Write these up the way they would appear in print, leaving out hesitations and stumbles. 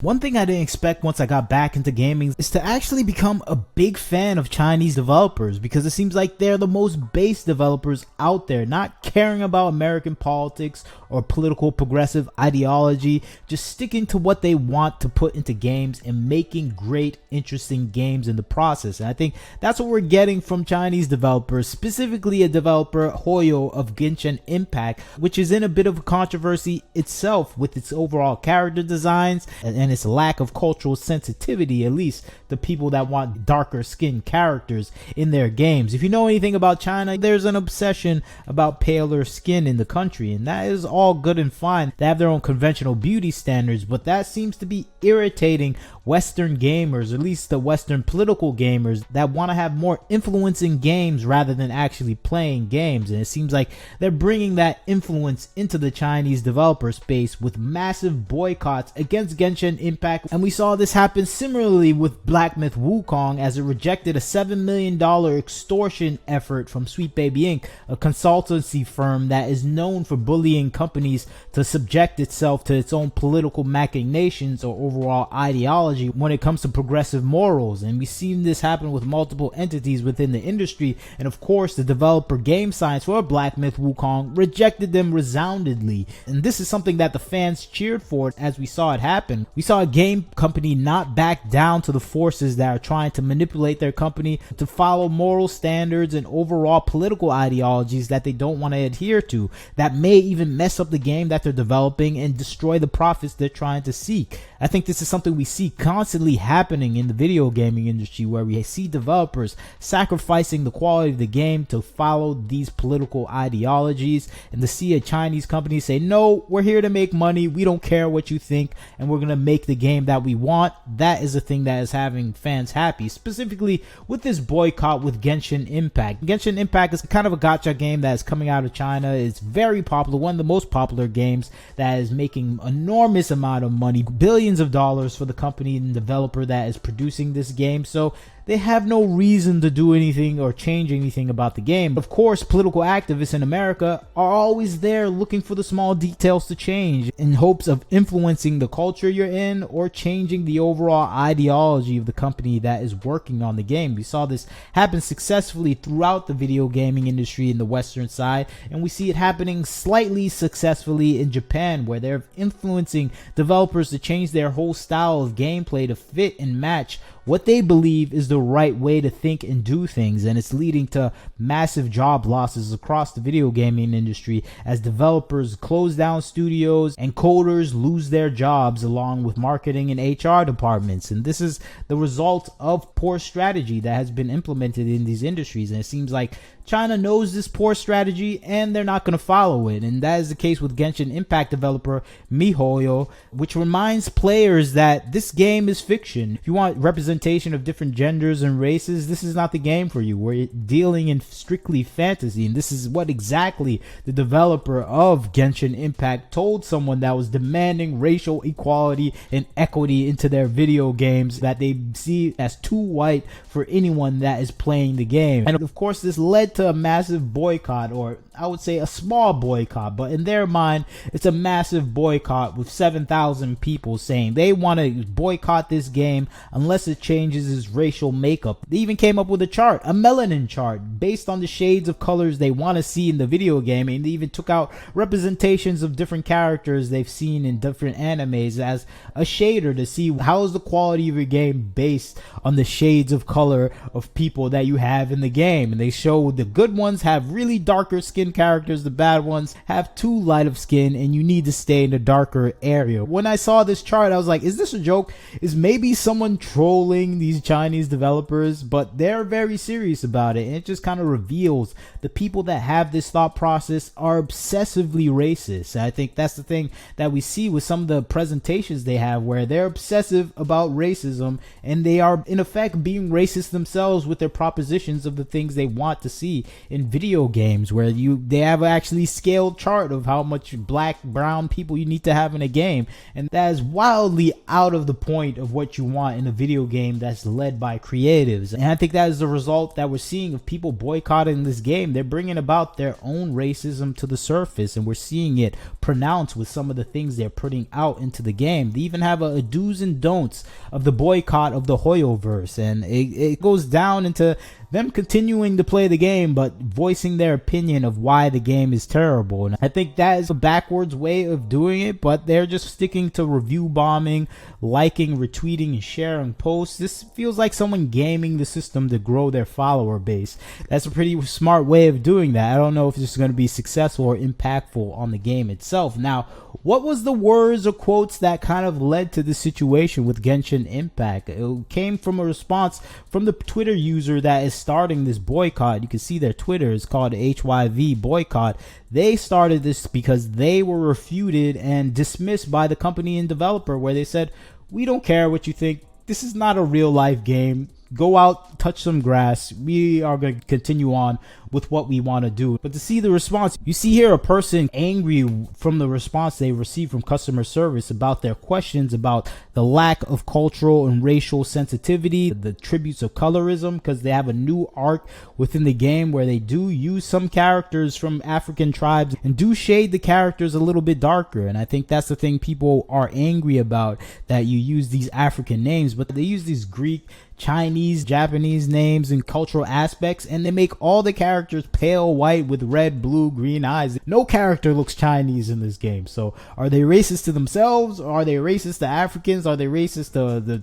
One thing I didn't expect once I got back into gaming is to actually become a big fan of Chinese developers, because it seems like they're the most base developers out there, not caring about American politics or political progressive ideology, just sticking to what they want to put into games and making great, interesting games in the process. And I think that's what we're getting from Chinese developers, specifically a developer, Hoyo, of Genshin Impact, which is in a bit of a controversy itself with its overall character designs and its lack of cultural sensitivity, at least the people that want darker skinned characters in their games. If you know anything about China, there's an obsession about paler skin in the country, and that is all good and fine. They have their own conventional beauty standards, but that seems to be irritating Western gamers, or at least the Western political gamers that want to have more influence in games rather than actually playing games. And it seems like they're bringing that influence into the Chinese developer space with massive boycotts against Genshin Impact. And we saw this happen similarly with Black Myth Wukong, as it rejected a $7 million extortion effort from Sweet Baby Inc., a consultancy firm that is known for bullying companies to subject itself to its own political machinations or overall ideology when it comes to progressive morals. And we've seen this happen with multiple entities within the industry, and of course the developer Game Science for Black Myth Wukong rejected them resoundingly. And this is something that the fans cheered for as we saw it happen. We saw a game company not back down to the forces that are trying to manipulate their company to follow moral standards and overall political ideologies that they don't want to adhere to, that may even mess up the game that they're developing and destroy the profits they're trying to seek. I think this is something we see constantly happening in the video gaming industry, where we see developers sacrificing the quality of the game to follow these political ideologies, and to see a Chinese company say, no, we're here to make money, we don't care what you think, and we're going to make the game that we want. That is a thing that is having fans happy, specifically with this boycott with Genshin Impact. Genshin Impact is kind of a gacha game that is coming out of China. It's very popular, one of the most popular games that is making enormous amount of money, billions of dollars for the company and developer that is producing this game. So they have no reason to do anything or change anything about the game. Of course, political activists in America are always there looking for the small details to change in hopes of influencing the culture you're in or changing the overall ideology of the company that is working on the game. We saw this happen successfully throughout the video gaming industry in the Western side, and we see it happening slightly successfully in Japan, where they're influencing developers to change their whole style of gameplay to fit and match what they believe is the right way to think and do things. And it's leading to massive job losses across the video gaming industry as developers close down studios and coders lose their jobs, along with marketing and HR departments. And this is the result of poor strategy that has been implemented in these industries. And it seems like China knows this poor strategy and they're not going to follow it. And that is the case with Genshin Impact developer MiHoYo, which reminds players that this game is fiction. If you want representation of different genders and races, this is not the game for you. We're dealing in strictly fantasy, and this is what exactly the developer of Genshin Impact told someone that was demanding racial equality and equity into their video games that they see as too white for anyone that is playing the game. And of course, this led to a massive boycott, or I would say a small boycott, but in their mind it's a massive boycott, with 7,000 people saying they want to boycott this game unless it changes its racial makeup. They even came up with a chart, a melanin chart, based on the shades of colors they want to see in the video game, and they even took out representations of different characters they've seen in different animes as a shader to see how is the quality of your game based on the shades of color of people that you have in the game. And they show the good ones have really darker skin characters, the bad ones have too light of skin, and you need to stay in a darker area. When I saw this chart, I was like, is this a joke? Is maybe someone trolling these Chinese developers? But they're very serious about it, and it just kind of reveals the people that have this thought process are obsessively racist. I think that's the thing that we see with some of the presentations they have, where they're obsessive about racism, and they are in effect being racist themselves with their propositions of the things they want to see in video games, where they have actually scaled chart of how much black, brown people you need to have in a game, and that is wildly out of the point of what you want in a video game game that's led by creatives. And I think that is the result that we're seeing of people boycotting this game. They're bringing about their own racism to the surface, and we're seeing it pronounced with some of the things they're putting out into the game. They even have a do's and don'ts of the boycott of the Hoyoverse, and it goes down into them continuing to play the game but voicing their opinion of why the game is terrible. And I think that is a backwards way of doing it, but they're just sticking to review bombing, liking, retweeting, and sharing posts. This feels like someone gaming the system to grow their follower base. That's a pretty smart way of doing that. I don't know if this is going to be successful or impactful on the game itself. Now, what was the words or quotes that kind of led to this situation with Genshin Impact? It came from a response from the Twitter user that is starting this boycott. You can see their Twitter is called HYV Boycott. They started this because they were refuted and dismissed by the company and developer, where they said, we don't care what you think. This is not a real life game. Go out, touch some grass. We are going to continue on with what we want to do. But to see the response, you see here a person angry from the response they received from customer service about their questions about the lack of cultural and racial sensitivity, the tributes of colorism, because they have a new arc within the game where they do use some characters from African tribes and do shade the characters a little bit darker. And I think that's the thing people are angry about, that you use these African names, but they use these Greek, Chinese, Japanese names and cultural aspects, and they make all the characters pale white with red, blue, green eyes. No character looks Chinese in this game. So are they racist to themselves? Are they racist to Africans? Are they racist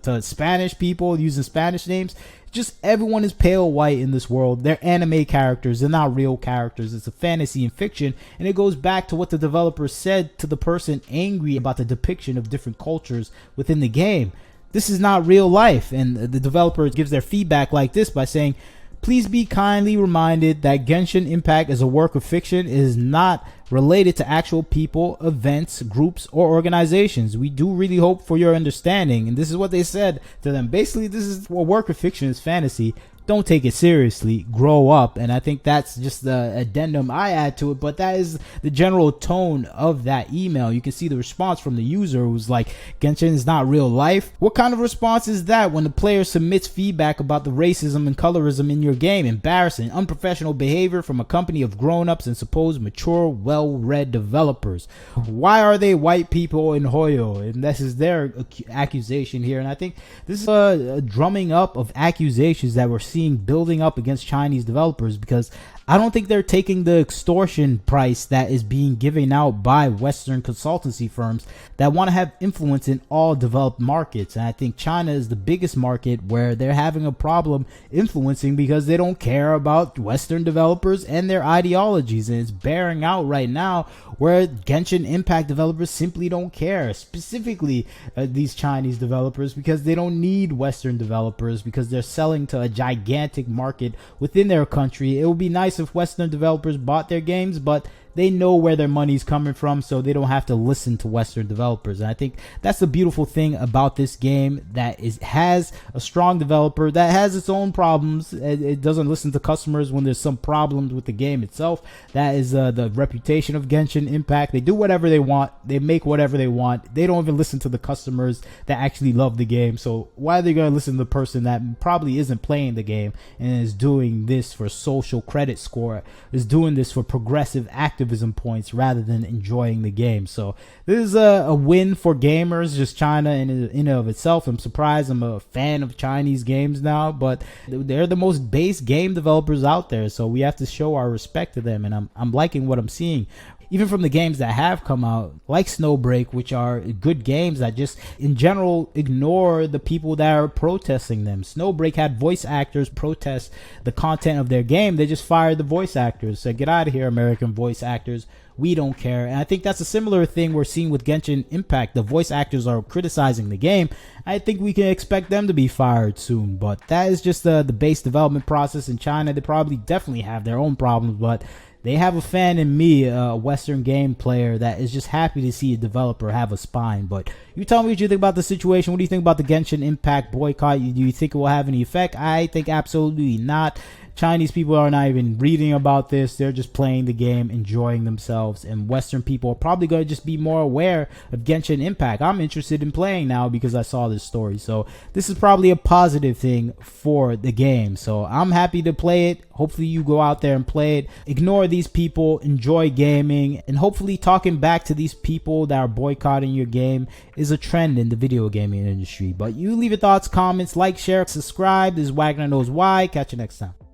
to Spanish people using Spanish names? Just everyone is pale white in this world. They're anime characters. They're not real characters. It's a fantasy and fiction. And it goes back to what the developer said to the person angry about the depiction of different cultures within the game. This is not real life. And the developer gives their feedback like this by saying, please be kindly reminded that Genshin Impact is a work of fiction. It is not related to actual people, events, groups, or organizations. We do really hope for your understanding. And this is what they said to them. Basically, this is a work of fiction, is fantasy. Don't take it seriously. Grow up. And I think that's just the addendum I add to it. But that is the general tone of that email. You can see the response from the user who's like, Genshin is not real life. What kind of response is that when the player submits feedback about the racism and colorism in your game? Embarrassing, unprofessional behavior from a company of grown-ups and supposed mature, well-read developers. Why are they white people in Hoyo? And this is their accusation here. And I think this is a drumming up of accusations that we're seeing building up against Chinese developers, because I don't think they're taking the extortion price that is being given out by Western consultancy firms that want to have influence in all developed markets. And I think China is the biggest market where they're having a problem influencing because they don't care about Western developers and their ideologies. And it's bearing out right now where Genshin Impact developers simply don't care, specifically these Chinese developers, because they don't need Western developers because they're selling to a gigantic market within their country. It would be nice if Western developers bought their games, but they know where their money's coming from, so they don't have to listen to Western developers. And I think that's the beautiful thing about this game, that has a strong developer that has its own problems. It doesn't listen to customers when there's some problems with the game itself. That is the reputation of Genshin Impact. They do whatever they want. They make whatever they want. They don't even listen to the customers that actually love the game. So why are they going to listen to the person that probably isn't playing the game and is doing this for social credit score, is doing this for progressive activism points rather than enjoying the game? So this is a win for gamers, just China in and of itself. I'm surprised. I'm a fan of Chinese games now, but they're the most base game developers out there, so we have to show our respect to them. And I'm liking what I'm seeing, even from the games that have come out, like Snowbreak, which are good games that just in general ignore the people that are protesting them. Snowbreak had voice actors protest the content of their game. They just fired the voice actors, said, get out of here, American voice actors. We don't care. And I think that's a similar thing we're seeing with Genshin Impact. The voice actors are criticizing the game. I think we can expect them to be fired soon, but that is just the base development process in China. They probably definitely have their own problems, but they have a fan in me, a Western game player, that is just happy to see a developer have a spine. But you tell me what you think about the situation. What do you think about the Genshin Impact boycott? Do you think it will have any effect? I think absolutely not. Chinese people are not even reading about this. They're just playing the game, enjoying themselves, and Western people are probably going to just be more aware of Genshin Impact. I'm interested in playing now because I saw this story. So this is probably a positive thing for the game. So I'm happy to play it. Hopefully you go out there and play it. Ignore these people, enjoy gaming, and hopefully talking back to these people that are boycotting your game is a trend in the video gaming industry. But you leave your thoughts, comments, like, share, subscribe. This is Wagner Knows Why. Catch you next time.